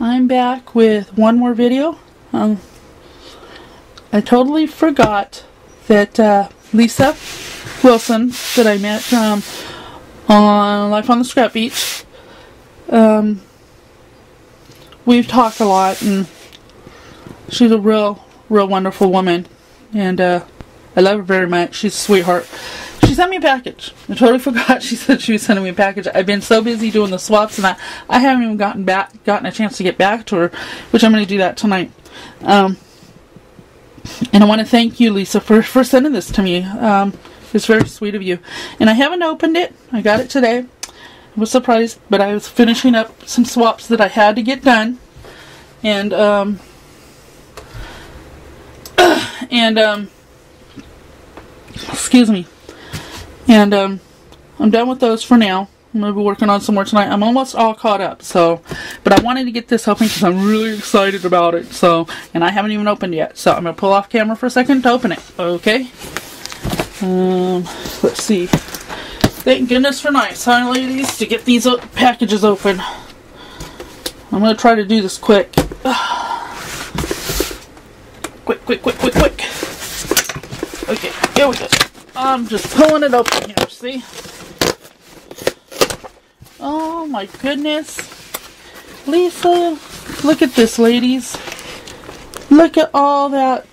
I'm back with one more video. I totally forgot that Lisa Wilson that I met on Life on the Scrap Beach. We've talked a lot, and she's a real wonderful woman, and I love her very much. She's a sweetheart. She sent me a package. I totally forgot she said she was sending me a package. I've been so busy doing the swaps, and I haven't even gotten a chance to get back to her, which I'm going to do that tonight. And I want to thank you, Lisa, for sending this to me. It's very sweet of you. And I haven't opened it. I got it today. I was surprised, but I was finishing up some swaps that I had to get done. And, excuse me. And, I'm done with those for now. I'm going to be working on some more tonight. I'm almost all caught up, so, but I wanted to get this open because I'm really excited about it, so, and I haven't even opened yet, so I'm going to pull off camera for a second to open it, okay? Let's see. Thank goodness for nights, huh, ladies, to get these packages open. I'm going to try to do this quick. Quick. Okay, here we go. I'm just pulling it open here, see? Oh my goodness. Lisa, look at this, ladies. Look at all that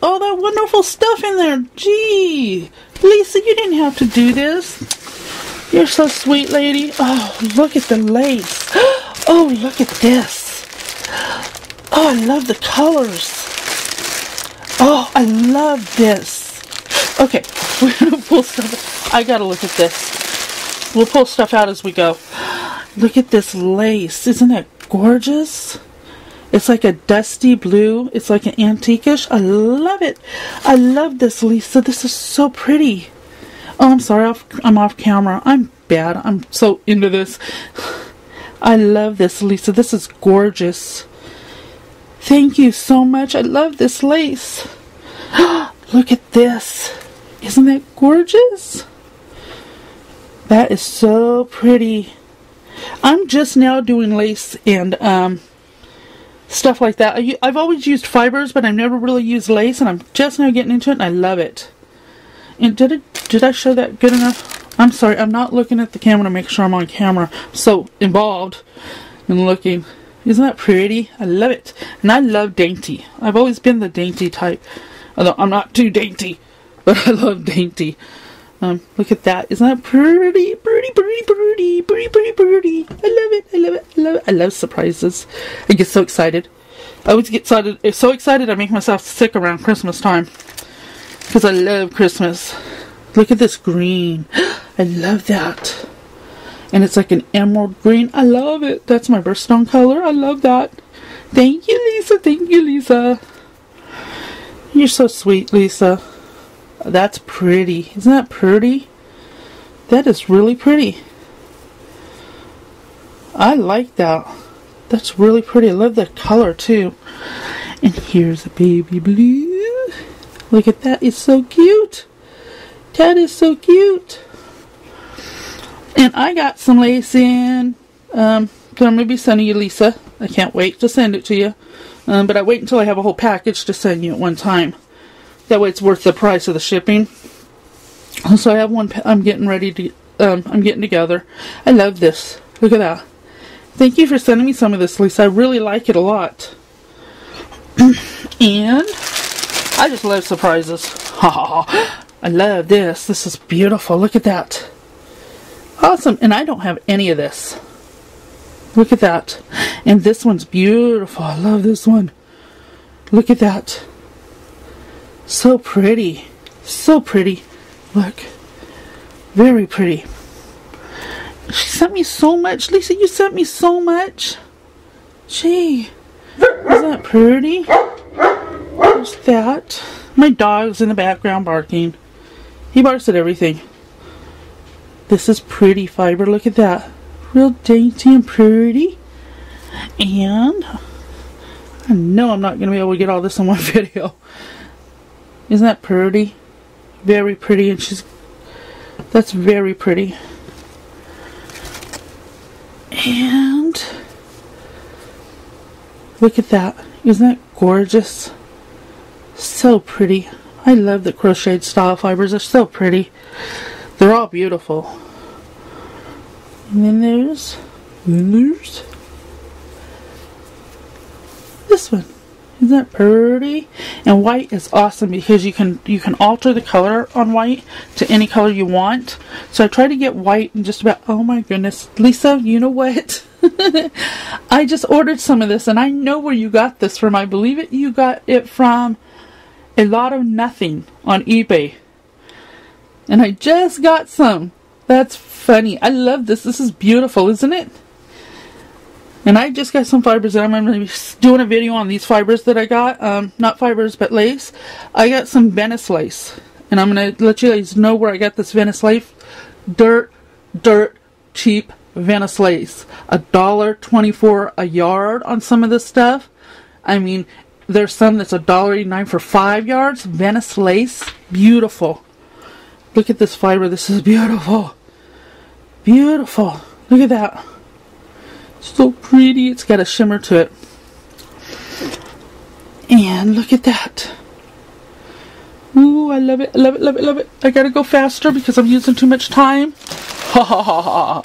wonderful stuff in there. Gee, Lisa, you didn't have to do this. You're so sweet, lady. Oh, look at the lace. Oh, look at this. Oh, I love the colors. Oh, I love this. Okay, we're going to pull stuff. I got to look at this. We'll pull stuff out as we go. Look at this lace. Isn't it gorgeous? It's like a dusty blue. It's like an antique-ish. I love it. I love this, Lisa. This is so pretty. Oh, I'm sorry. I'm off camera. I'm bad. I'm so into this. I love this, Lisa. This is gorgeous. Thank you so much. I love this lace. Look at this. Isn't that gorgeous? That is so pretty. I'm just now doing lace and stuff like that. I've always used fibers, but I've never really used lace, and I'm just now getting into it, and I love it. And did I show that good enough? I'm sorry, I'm not looking at the camera to make sure I'm on camera. I'm so involved in looking. Isn't that pretty? I love it. And I love dainty. I've always been the dainty type. Although I'm not too dainty, but I love dainty. Look at that. Isn't that pretty? Pretty. I love it. I love surprises. I get so excited. I always get so excited I make myself sick around Christmas time. Because I love Christmas. Look at this green. I love that. And it's like an emerald green. I love it. That's my birthstone color. I love that. Thank you, Lisa. Thank you, Lisa. You're so sweet, Lisa. That's pretty. Isn't that pretty? That is really pretty. I like that. That's really pretty. I love the color, too. And here's a baby blue. Look at that. It's so cute. That is so cute. And I got some lace in. That I'm going to be sending you, Lisa. I can't wait to send it to you. But I wait until I have a whole package to send you at one time. That way it's worth the price of the shipping. So I have one I'm getting ready to, I'm getting together. I love this. Look at that. Thank you for sending me some of this, Lisa. I really like it a lot. And I just love surprises. I love this. This is beautiful. Look at that. Awesome. And I don't have any of this. Look at that. And this one's beautiful. I love this one. Look at that. So pretty. So pretty. Look. Very pretty. She sent me so much. Lisa, you sent me so much. Gee. Isn't that pretty? There's that. My dog's in the background barking. He barks at everything. This is pretty fiber. Look at that. Real dainty and pretty. And I know I'm not going to be able to get all this in one video. Isn't that pretty? Very pretty. And that's very pretty. And Look at that. Isn't that gorgeous? So pretty. I love the crocheted style fibers. They're so pretty. They're all beautiful. And then there's this one. Isn't that pretty? And white is awesome because you can alter the color on white to any color you want. So I try to get white and just about, oh my goodness. Lisa, you know what? I just ordered some of this and I know where you got this from. I believe it you got it from A Lot of Nothing on eBay. And I just got some. That's funny. I love this. This is beautiful, isn't it? And I just got some fibers and I'm going to be doing a video on these fibers that I got. Not fibers, but lace. I got some Venice lace. And I'm going to let you guys know where I got this Venice lace. Dirt cheap Venice lace. $1.24 a yard on some of this stuff. I mean, there's some that's $1.89 for 5 yards. Venice lace. Beautiful. Look at this fiber. This is beautiful. Beautiful. Look at that. So pretty. It's got a shimmer to it. And look at that. Ooh, I love it. Love it, love it, love it. I gotta go faster because I'm using too much time. Ha ha ha ha.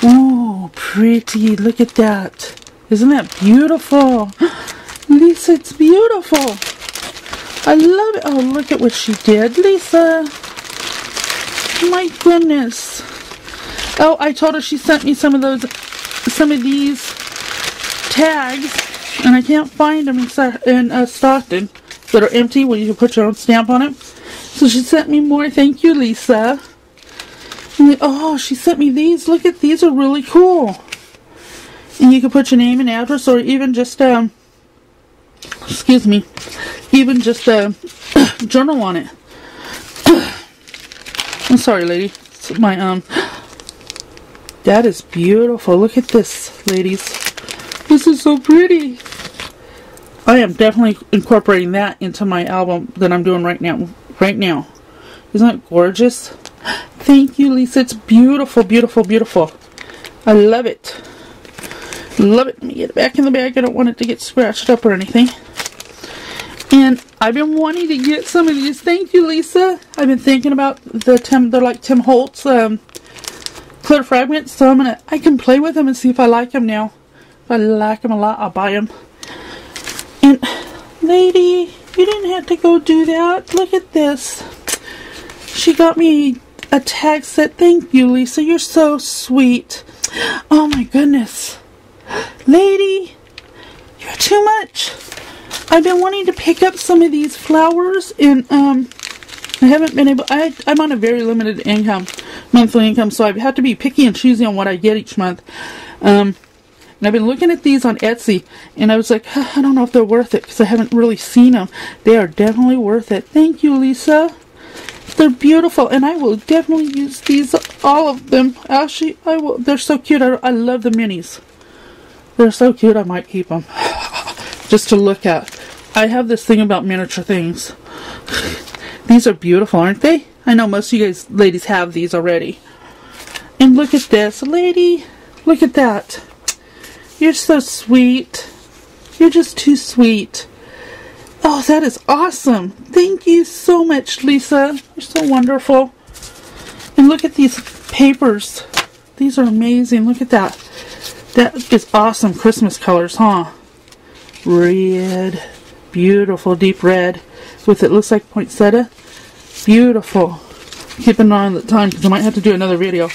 Ooh, pretty. Look at that. Isn't that beautiful? Lisa, it's beautiful. I love it. Oh, look at what she did. Lisa. My goodness. Oh, I told her she sent me some of these tags, and I can't find them in Stockton that are empty where you can put your own stamp on it. So she sent me more. Thank you, Lisa. And oh, she sent me these. Look at these, are really cool. And you can put your name and address, or even just excuse me, even just a journal on it. I'm sorry, lady. It's my that is beautiful. Look at this, ladies. This is so pretty. I am definitely incorporating that into my album that I'm doing right now. Isn't that gorgeous? Thank you, Lisa. It's beautiful, beautiful, beautiful. I love it. Love it. Let me get it back in the bag. I don't want it to get scratched up or anything. And I've been wanting to get some of these. Thank you, Lisa. I've been thinking about they're like Tim Holtz clear fragments. So I can play with them and see if I like them now. If I like them a lot, I'll buy them. And lady, you didn't have to go do that. Look at this. She got me a tag set. Thank you, Lisa. You're so sweet. Oh my goodness. Lady, you're too much. I've been wanting to pick up some of these flowers, and I haven't been able. I'm on a very limited income, monthly income, so I have to be picky and choosy on what I get each month. And I've been looking at these on Etsy, and I was like, I don't know if they're worth it because I haven't really seen them. They are definitely worth it. Thank you, Lisa. They're beautiful, and I will definitely use these, all of them. Actually, I will. They're so cute. I love the minis. They're so cute. I might keep them just to look at. I have this thing about miniature things. These are beautiful, aren't they? I know most of you guys, ladies, have these already. And look at this, lady. Look at that. You're so sweet. You're just too sweet. Oh, that is awesome. Thank you so much, Lisa. You're so wonderful. And look at these papers. These are amazing. Look at that. That is awesome Christmas colors, huh? Red. Beautiful deep red. With it looks like poinsettia. Beautiful. Keeping on the time because I might have to do another video.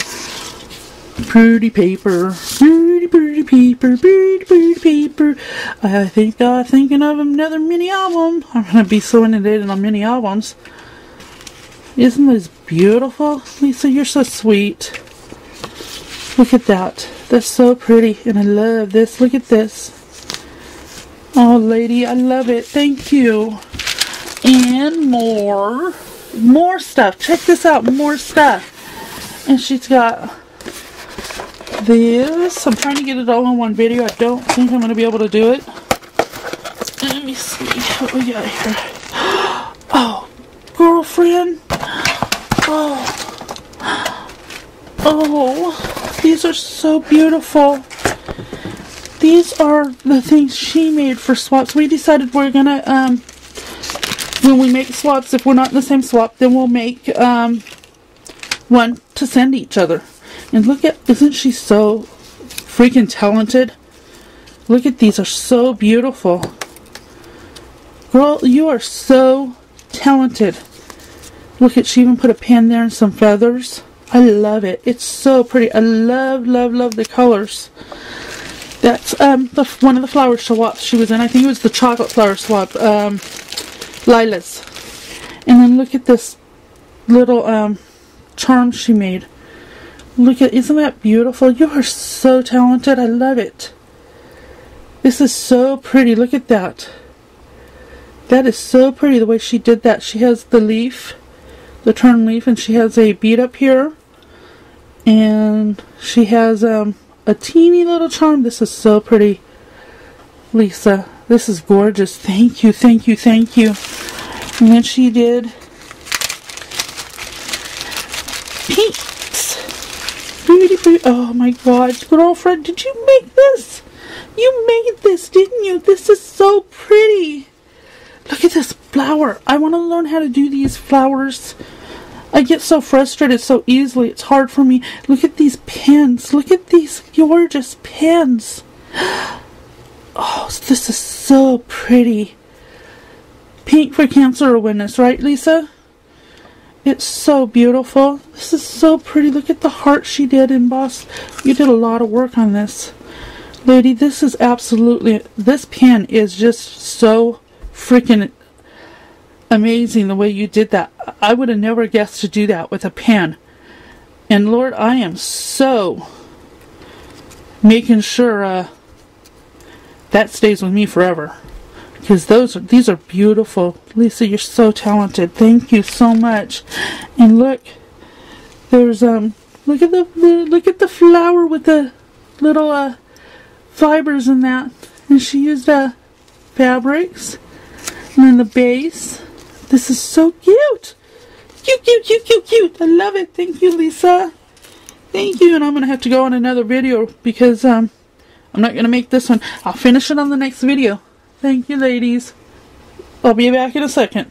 Pretty paper. Pretty, pretty paper. Pretty, pretty paper. I think I'm thinking of another mini album. I'm going to be so inundated on mini albums. Isn't this beautiful? Lisa, you're so sweet. Look at that. That's so pretty. And I love this. Look at this. Oh, lady, I love it. Thank you. And more stuff. Check this out. More stuff. And she's got this. I'm trying to get it all in one video. I don't think I'm going to be able to do it. Let me see what we got here. Oh, girlfriend. Oh, these are so beautiful. these are the things she made for swaps. We decided we're gonna, when we make swaps, if we're not in the same swap, then we'll make one to send each other. And look at, isn't she so freaking talented? Look at these, are so beautiful. Girl, you are so talented. Look at, she even put a pen there and some feathers. I love it. It's so pretty. I love, love, love the colors. That's one of the flower swaps she was in. I think it was the chocolate flower swap. Lila's. And then look at this little charm she made. Look at, isn't that beautiful? You are so talented. I love it. This is so pretty. Look at that. That is so pretty the way she did that. She has the leaf, the turn leaf, and she has a bead up here. And she has a teeny little charm. This is so pretty, Lisa. This is gorgeous. Thank you, thank you, thank you. And then she did pinks. Pretty, pretty. Oh my God, girlfriend, did you make this? You made this, didn't you? This is so pretty. Look at this flower. I want to learn how to do these flowers. I get so frustrated so easily. It's hard for me. Look at these pens. Look at these gorgeous pens. Oh, this is so pretty. Pink for Cancer Awareness, right, Lisa? It's so beautiful. This is so pretty. Look at the heart she did embossed. You did a lot of work on this. Lady, this is absolutely... This pen is just so freaking amazing the way you did that. I would have never guessed to do that with a pen. And Lord, I am so making sure that stays with me forever. Because these are beautiful. Lisa, you're so talented. Thank you so much. And look, there's look at the flower with the little fibers in that. And she used fabrics. And then the base. This is so cute. Cute, cute, cute, cute, cute. I love it. Thank you, Lisa. Thank you. And I'm going to have to go on another video because I'm not going to make this one. I'll finish it on the next video. Thank you, ladies. I'll be back in a second.